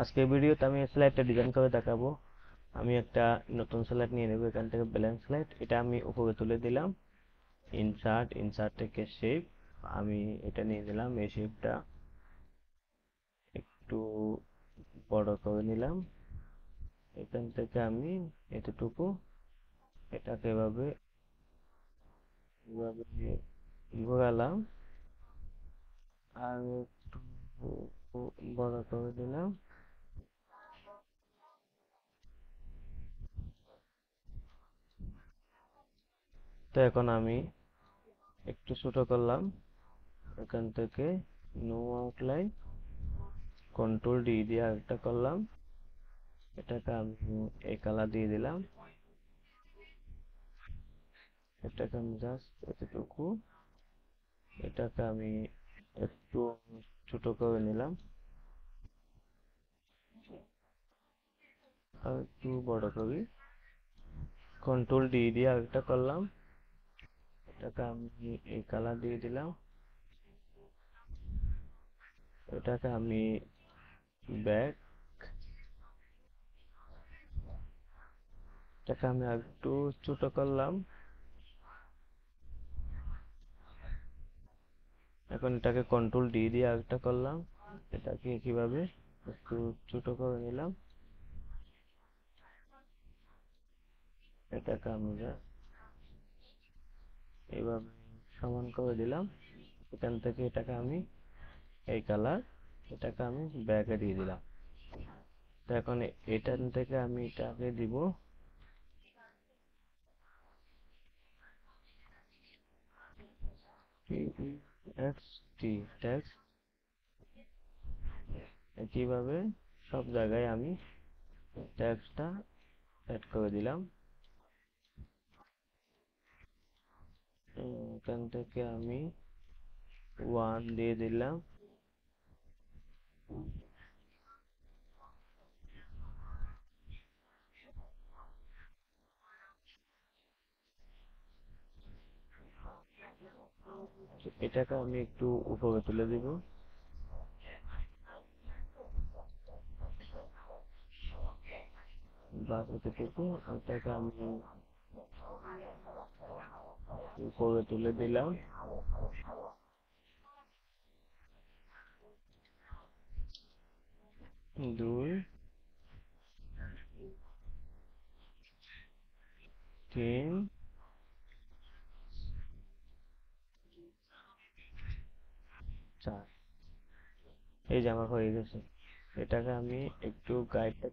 আজকের ভিডিওতে আমি স্লাইডটা ডিজাইন করে দেখাবো। আমি একটা নতুন স্লাইড নিয়ে নেব, এখান থেকে ব্ল্যাঙ্ক স্লাইড, এটা আমি উপরে তুলে দিলাম। ইনসার্ট থেকে শেপ, আমি এটা নিয়ে নিলাম। এই শেপটা একটু বড় করে নিলাম। এখান থেকে আমি এতটুকু এটাকে এভাবে এভাবে ঘোরালাম আর একটু বড় করে দিলাম। তো এখন আমি একটু ছোট করলাম, এখান থেকে নো আউটলাইন, কন্ট্রোল ডি দিয়ে আরেকটা করলাম। এটাকে আমি এই কালার দিয়ে দিলাম। এটাকে আমি জাস্ট এতটুকু, এটাকে আমি একটু ছোট করে নিলাম আর একটু বড় করি। কন্ট্রোল ডি দিয়ে আরেকটা করলাম। এটাকে আমি এই কালার দিয়ে দিলাম। এটাকে আমি ব্যাক, এটাকে আমি একটু ছোট করলাম। এখন এটাকে কন্ট্রোল ডি দিয়ে আরেকটা করলাম। এটাকে কিভাবে একটু ছোট করে নিলাম। এটাকে আমি এইভাবে সমান করে দিলাম। এখান থেকে এটাকে আমি এই কালার, এটাকে আমি ব্যাকে দিয়ে দিলাম। তো এখন এখান থেকে আমি এটাকে দিব টি টেক্সট। একইভাবে সব জায়গায় আমি টেক্সটটা অ্যাড করে দিলাম। এখান থেকে আমি 1 দিয়ে দিলাম। এটাকে আমি একটু উপরে তুলে দিব। বাস এতটুকু, এটাকে আমি উপরে তুলে দিলাম। 2, 3, 4। এই যে আমার হয়ে গেছে। এটাকে আমি একটু গাইডটা